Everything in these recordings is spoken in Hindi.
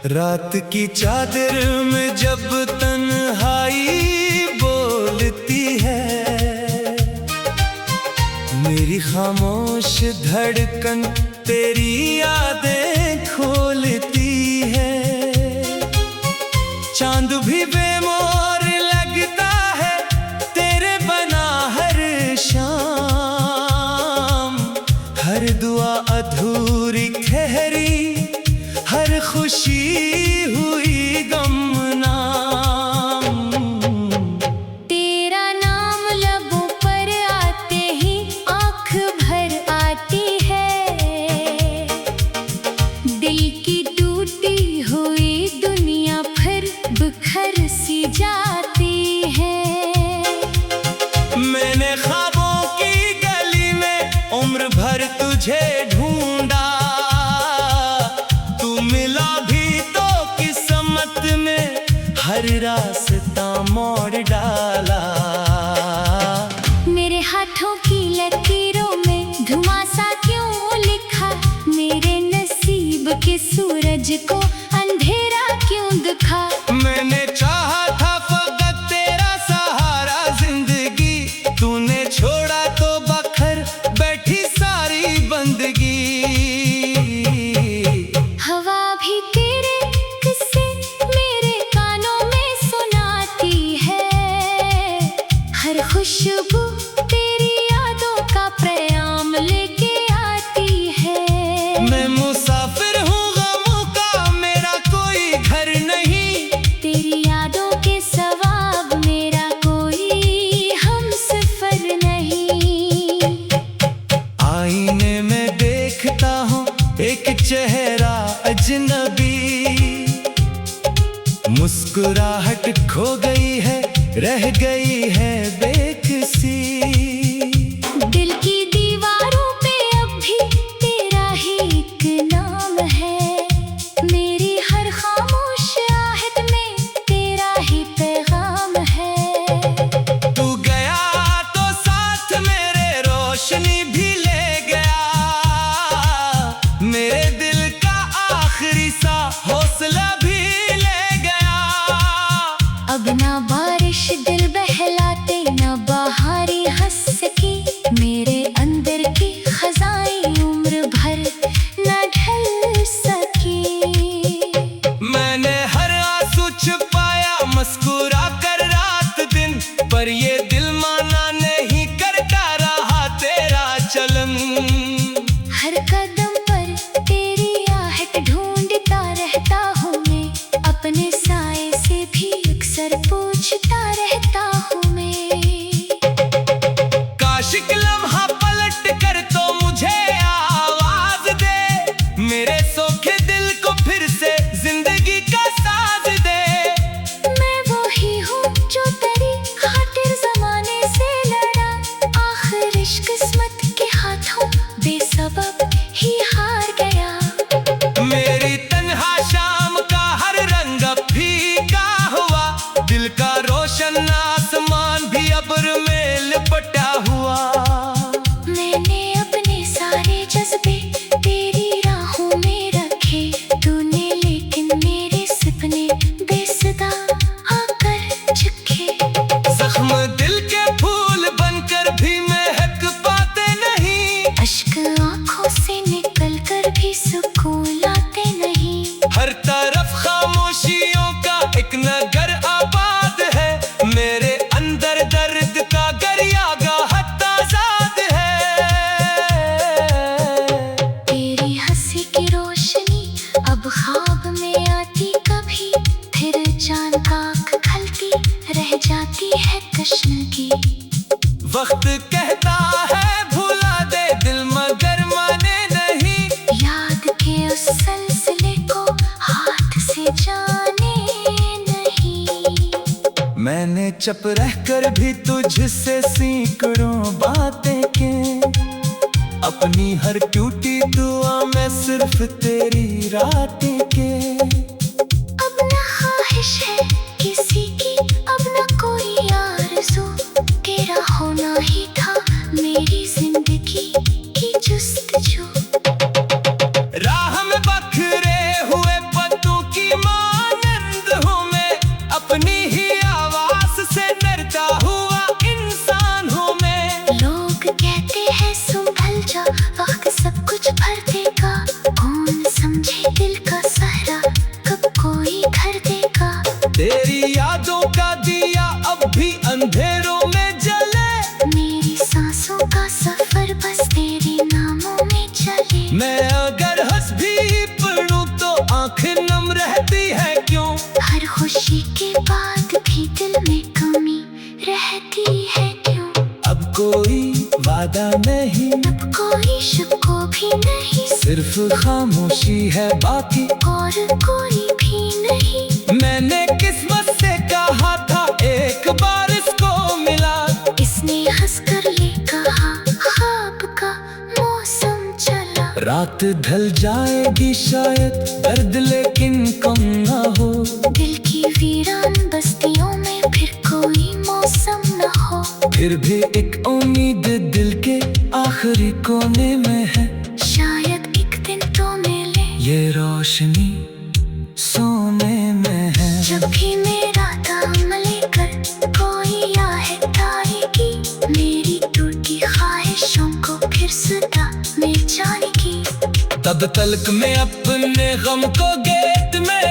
रात की चादर में जब तन्हाई बोलती है, मेरी खामोश धड़कन तेरी यादें खोलती है। चांद भी बेमोर लगता है तेरे बना हर शाम, हर दुआ अधूरी ठहरी, हर खुशी हुई गमनाम। तेरा नाम लबों पर आते ही आँख भर आती है, दिल की टूटी हुई दुनिया फिर बिखर सी जाती है। मैंने ख्वाबों की गली में उम्र भर तुझे ढूंढा, तू मिला भी तो किस्मत में हर रास्ता मोड़ डाला। मेरे हाथों की लकीरों में धुआं सा क्यों लिखा, मेरे नसीब के सूरज को अंधेरा क्यों दिखा। मैंने चाहा था फकत तेरा सहारा जिंदगी, तूने छोड़ा तो बखर बैठी सारी बंदगी। हवा भी तेरे किस्से मेरे कानों में सुनाती है, हर खुशबू तेरी यादों का पैगाम लेके आती है। मैं मुसाफिर हूँ गमों का, मेरा कोई घर नहीं, तेरी यादों के सवाब मेरा कोई हमसफर नहीं। आईने में देखता हूँ एक चेहरा अजनबी, मुस्कुराहट खो गई है, रह गई है बेकसी। दिल की दीवारों पे अब भी तेरा ही एक नाम है, मेरी हर खामोश आहट में तेरा ही पैगाम है। तू गया तो साथ मेरे रोशनी भी ले गया, मेरे दिल का आखिरी सा हौसला भी ले गया। अब ना बारिश दिल बहलाते, ना बहारी हंस सकी, मेरे अंदर की खजाएं उम्र भर ना ढल सकी। मैंने हर आंसू छुपाया मुस्कुरा कर रात दिन, पर ये दिल माना नहीं करता रहा तेरा चलन। हर कदम पर तेरी आहट ढूंढता रहता हूँ मैं, अपने साए से भी अक्सर पूछता रहता हूँ मैं। काश एक लम्हा पलट कर तो मुझे आवाज दे, मेरे सोखे दिल को फिर से जिंदगी का साज दे। मैं वही हूँ जो तेरी खातिर जमाने से लड़ा, आखिर इश्क किस्मत के हाथों बेसबब ही हार गया। मेरी तन्हा शाम का हर रंग फीका हुआ, दिल का रोशन आसमान भी अब्र में लिपटा हुआ। मैंने अपने सारे जज्बे तेरी राहों में रखे, तूने लेकिन मेरे सपने बेसुदा आकर झुके। जख्म दिल के फूल बनकर भी महक पाते नहीं, अश्क आंखों से निकल कर भी सुकून लाते नहीं। हर तरफ खामोशियों का एक नगर आबाद है, मेरे अंदर दर्द का गरियागाह ताज़ाद है। तेरी हंसी की रोशनी अब ख्वाब में आती कभी, फिर जान का आँख खलती रह जाती है तशनगी। वक्त कहता है भुला दे दिल मगर माने नहीं, याद के उस सिलसिले को हाथ से जाने नहीं। मैंने चुप रहकर भी तुझसे सैकड़ों बातें की, अपनी हर टूटी दुआ में सिर्फ तेरी रातें के। अब न ख्वाहिश है किसी की, अब न कोई आरज़ू, तेरा होना ही था मेरी जिंदगी की जुस्तजू। राह में बखरे हुए पत्तों की सिर्फ खामोशी है बाकी और कोई भी नहीं। मैंने किस्मत से कहा था एक बार इसको मिला, इसने हंसकर ये कहा ख्वाब का मौसम चला। रात ढल जाएगी शायद दर्द लेकिन कम ना हो, दिल की वीरान बस्तियों में फिर कोई मौसम न हो। फिर भी एक उम्मीद दिल के आखिरी कोने में है, शायद एक दिन तो मिले ये रोशनी सोने में है। जब भी मेरा दाम लेकर कोई आहट आएगी, मेरी टूटी ख्वाहिशों को फिर सदा मिल जाएगी। तब तलक में अपने गम को गेट में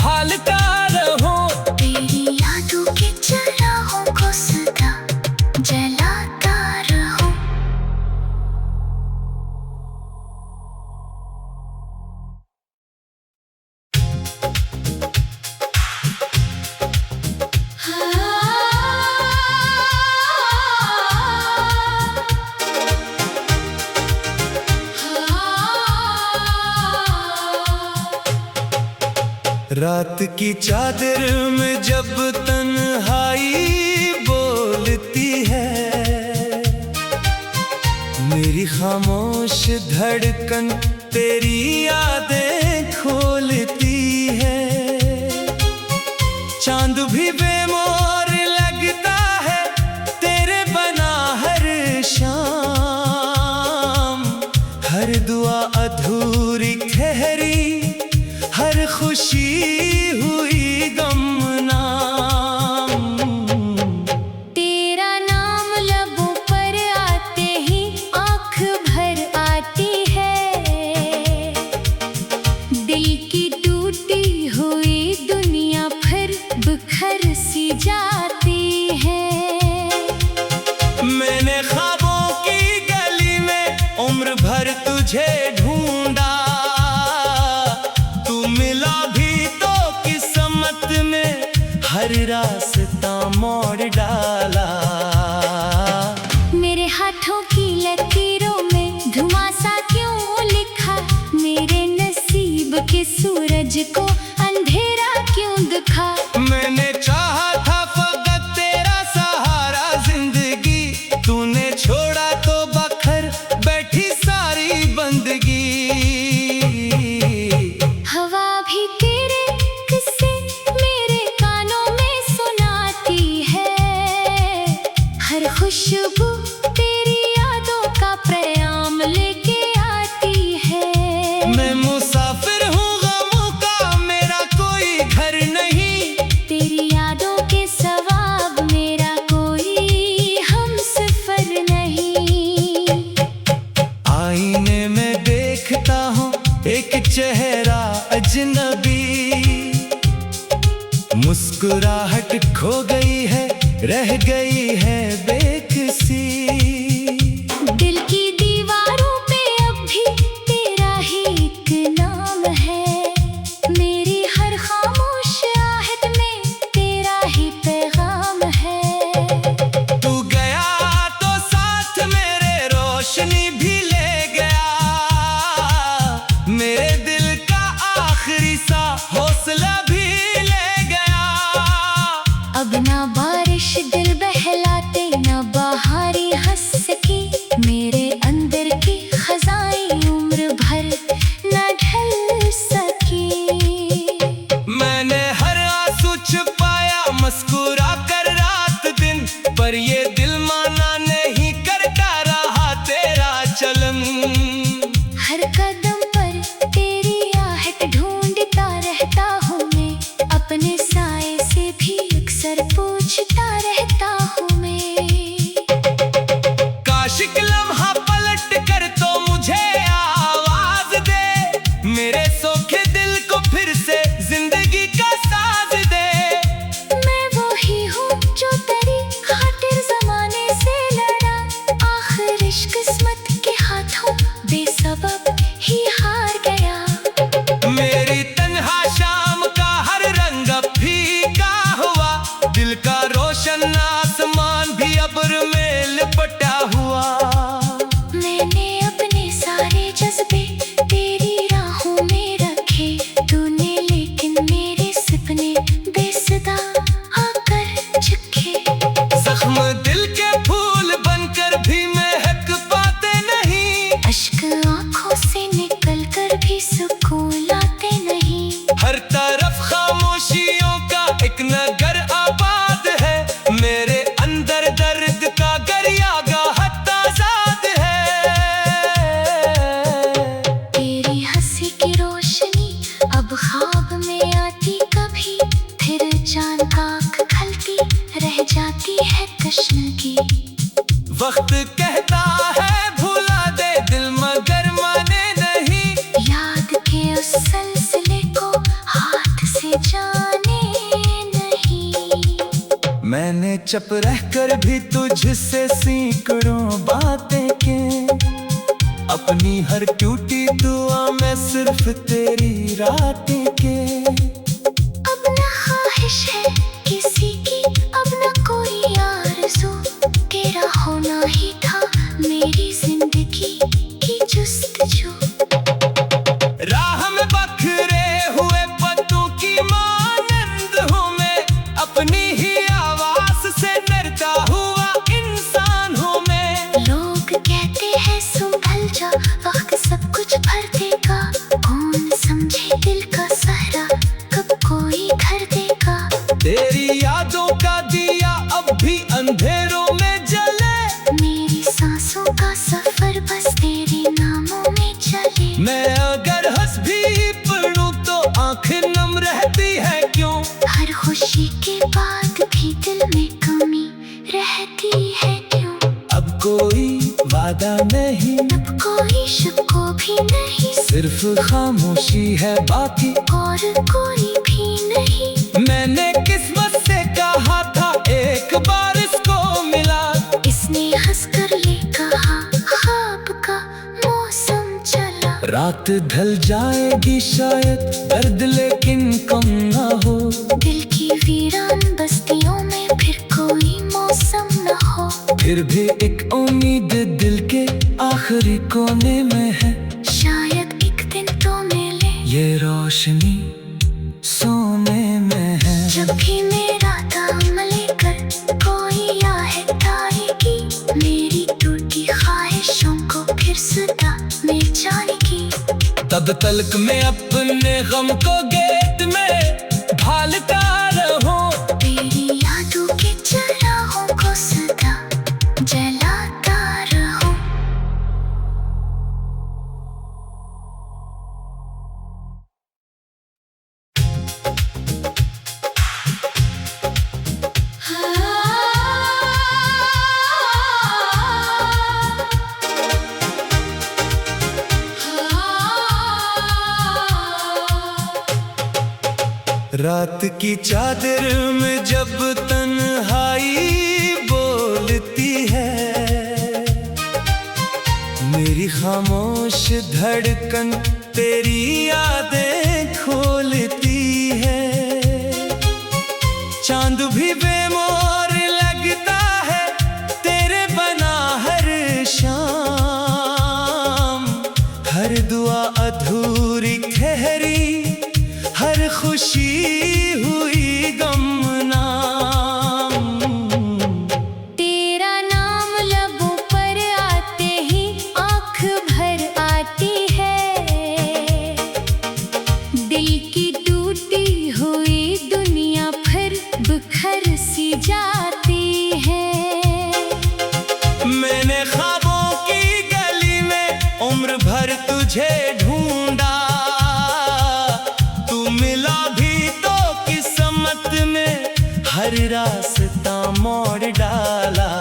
भालता रहूं, तेरी यादों के चिरागों को सदा जलाता रहूं। रात की चादर में जब तन्हाई बोलती है, मेरी खामोश धड़कन तेरी यादें खोलती है। चांद भी बेमोर लगता है तेरे बना हर शाम, हर दुआ अधूरी ठहरी, हर खुशी हुई गमनाम। तेरा नाम लबों पर आते ही आँख भर आती है, दिल की टूटी हुई दुनिया फिर बिखर सी जाती है। मैंने ख्वाबों की गली में उम्र भर तुझे ढूंढा, मिला भी तो किस्मत में हर रास्ता मोड़ डाला। मेरे हाथों की लकीरों में धुआं सा क्यों लिखा, मेरे नसीब के सूरज को अंधेरा क्यों दिखा। मैंने चाहा था फकत तेरा सहारा जिंदगी, तूने छोड़ा तो बखर बैठी सारी बंदगी। हवा भी तेरे किस्से मेरे कानों में सुनाती है, हर खुशबू तेरी यादों का पैगाम लेके आती है। मैं मुसाफिर हूँ गमों का, मेरा कोई घर नहीं, तेरी यादों के सवाब मेरा कोई हमसफर नहीं। आईने में देखता हूँ एक चेहरा अजनबी, मुस्कुराहट खो गई है रह गई है बेकसी। दिल की दीवारों पे अब भी तेरा ही एक नाम है, मेरी हर खामोश आहट में तेरा ही पैगाम है। तू गया तो साथ मेरे रोशनी भी ले गया, मेरे दिल का आखिरी सा हौसला भी ले गया। अब ना बारिश दिल बहलाते, ना वक्त कहता है भुला दे दिल मगर माने नहीं। याद के उस सिलसिले को हाथ से जाने नहीं। मैंने चुप रहकर भी तुझसे सैकड़ों बातें की, अपनी हर टूटी दुआ में सिर्फ तेरी रातें के। अब न ख्वाहिश है किसी की, अब न कोई आरज़ू, तेरा होना ही था मेरी जिंदगी की जुस्तजू। राह में बखरे हुए पत्तों की मानंद हूँ मैं, अपनी ही आवाज से डरता हुआ इंसान हूँ मैं। लोग कहते हैं संभल जा, वक्त सब कुछ भर देगा। कौन समझे दिल का सहरा, कब कोई घर देगा। तेरी यादों का दिया अब भी अंधेरों में जले, मेरी सांसों का सफर बस तेरे नामों में चले। मैं अगर हंस भी पढ़ूं तो आंखें नम रहती है क्यों। हर खुशी के बाद भी दिल में कमी रहती है क्यों। अब कोई वादा नहीं, अब कोई शुक्र भी नहीं, सिर्फ खामोशी है बाकी और कोई भी नहीं। मैंने किस्मत से कहा था एक बार इसको मिला, इसने हंस कर ये कहा ख्वाब का मौसम चला। रात ढल जाएगी शायद दर्द लेकिन कम ना हो, दिल की वीरान बस्तियों में फिर कोई मौसम न हो। फिर भी एक उम्मीद दिल के आखिरी कोने में है, शायद एक दिन तो मिले ये रोशनी सोने में है। जब भी मेरा दाम लेकर कोई आहट आएगी, मेरी टूटी ख्वाहिशों को फिर सदा मिल जाएगी। तब तलक में अपने गम को गेट में ढालता रहूं, तेरी यादों के चिरागों को सदा जलाता रहूं। रात की चादर में जब तन्हाई बोलती है, मेरी खामोश धड़कन तेरी यादें खोलती है। चांद भी बेमोर लगता है तेरे बना हर शाम, हर दुआ अधूरी ठहरी, हर खुशी हुई गमनाम। तेरा नाम लबों पर आते ही आँख भर आती है, दिल की टूटी हुई दुनिया फिर बिखर सी जाती है। मैंने ख्वाबों की गली में उम्र भर तुझे ढूंढा, मिला भी तो किस्मत में हर रास्ता मोड़ डाला।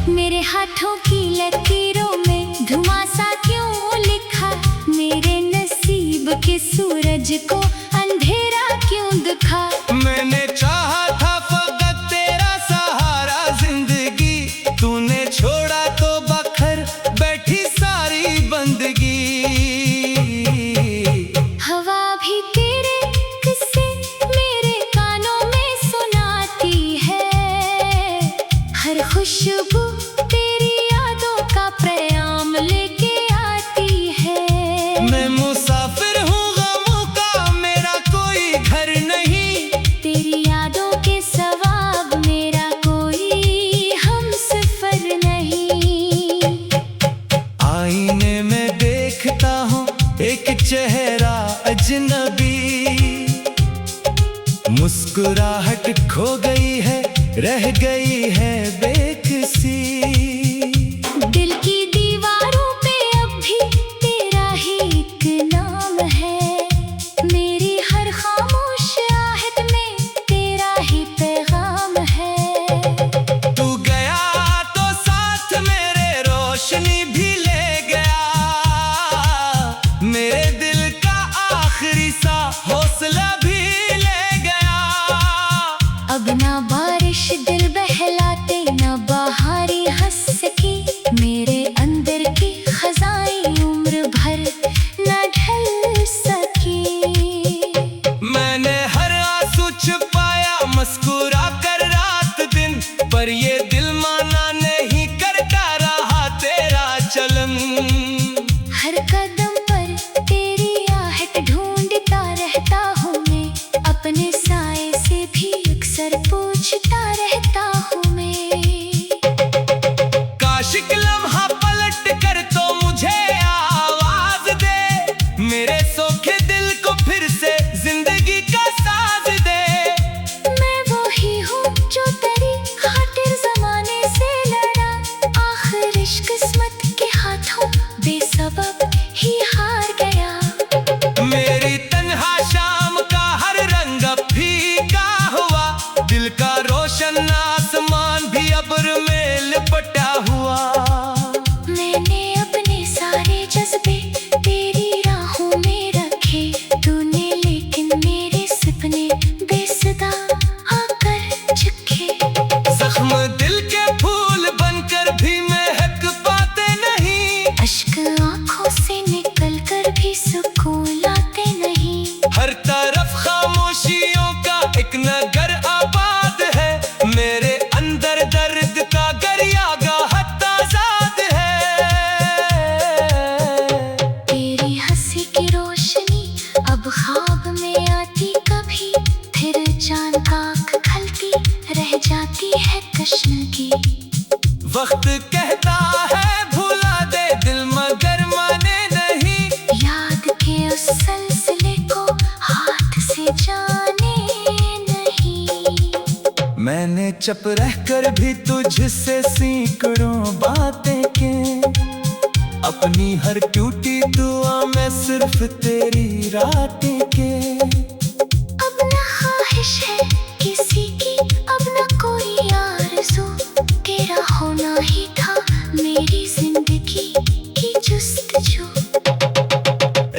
मेरे हाथों की लकीरों में धुआं सा क्यों लिखा, मेरे नसीब के सूरज को अंधेरा क्यों दिखा। मैंने चाहा था फकत तेरा सहारा जिंदगी, तूने छोड़ा तो बखर बैठी सारी बंदगी। हवा भी तेरे किस्से मेरे कानों में सुनाती है, हर खुशबू तेरी यादों का पैगाम लेके आती है। मैं मुसाफिर हूँ गमों का, मेरा कोई घर नहीं, तेरी यादों के सवाब मेरा कोई हमसफर नहीं। आईने में देखता हूँ एक चेहरा अजनबी, मुस्कुराहट खो गई है रह गई है बेकसी। दिल की दीवारों पे अब भी तेरा ही एक नाम है, मेरी हर खामोश आहट में तेरा ही पैगाम है। तू गया तो दिल बहलाते न बाहरी हंस सकी, मेरे अंदर की खजाई उम्र भर न ढल सकी। मैंने हर आंसू छुपाया मुस्कुरा कर रात दिन, पर ये दिल माना नहीं करता रहा तेरा चलन। हर कदम पर तेरी आहट ढूंढता रहता हूँ मैं, अपने साए से भी अक्सर पूछता रहता हूँ मैं। काश एक लम्हा पलट कर तो मुझे आवाज दे, मेरे सोखे दिल को फिर से जिंदगी का साज दे। मैं वही हूँ जो तेरी खातिर जमाने से लड़ा, आखिर इश्क किस्मत के हाथों बेसबब ही हार गया। मेरी तन्हा शाम का हर रंग अब फीका हुआ, दिल का रोशन आसमान भी अब्र में लिपटा हुआ। मैंने अपने सारे जज्बे तेरी राहों में रखे, तूने लेकिन मेरे सपने बेसुदा आकर चखे। जख्म दिल के फूल बनकर भी महक पाते नहीं, अश्क आंखों से निकल कर भी सुकून लाते नहीं। हर तरफ खामोशियों का एक नगर आबाद है, मेरे अंदर दर्द का गरियागाह आजाद है। तेरी हंसी की रोशनी अब ख्वाब में आती कभी, फिर जान आँख खलती रह जाती है तशनगी। वक्त कहता है भुला दे दिल मगर माने नहीं, याद के उस सिलसिले को हाथ से जाने नहीं। मैंने चुप रहकर भी तुझसे सैकड़ों बातें की, अपनी हर टूटी दुआ में सिर्फ तेरी रातें के। अब न ख्वाहिश है किसी की, अब न कोई आरज़ू, तेरा होना ही था मेरी जिंदगी की जुस्तजू।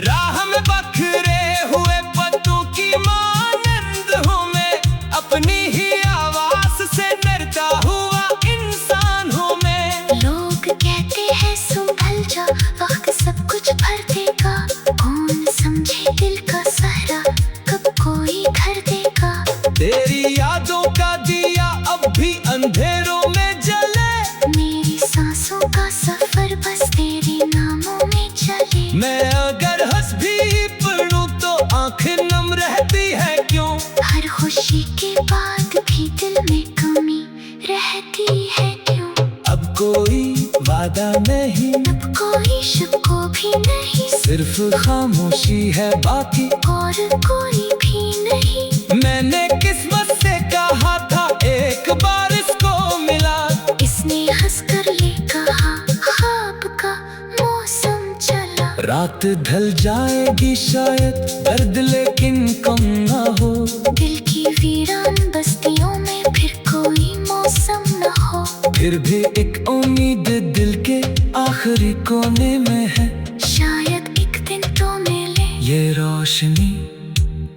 राह में बखरे हुए पत्तों की मानंद हूँ मैं, अपनी ही आवाज से डरता हुआ इंसान हूँ मैं। लोग कहते हैं संभल जा, वक्त सब कुछ भर देगा, कौन समझे दिल का सहरा कब कोई घर देगा। तेरी यादों का दिया अब भी अंधेरों में जले, मेरी सांसों का सफर बस तेरे नामों में चले। मैं अगर हंस भी पढ़ूं तो आंखें नम रहती है क्यों। हर खुशी के बाद भी दिल में कमी रहती है क्यों। अब कोई वादा नहीं, अब कोई शुक्र भी नहीं, सिर्फ खामोशी है बाकी और कोई भी नहीं। मैंने किस्मत से कहा था एक बार इसको मिला, इसने हंस कर ये कहा ख्वाब का मौसम चला। रात ढल जाएगी शायद दर्द लेकिन कम ना हो, दिल की वीरान बस्तियों में फिर कोई मौसम न हो। फिर भी एक उम्मीद दिल के आखिरी कोने में है, शायद एक दिन तो मिले ये रोशनी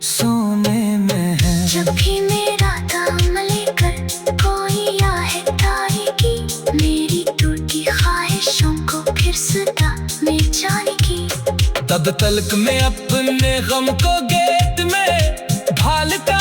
सोने में है। जब भी मेरा दाम लेकर कोई आहट आएगी, मेरी टूटी ख्वाहिशों को फिर सदा मिल जाएगी। तब तलक में अपने गम को गेट में ढालता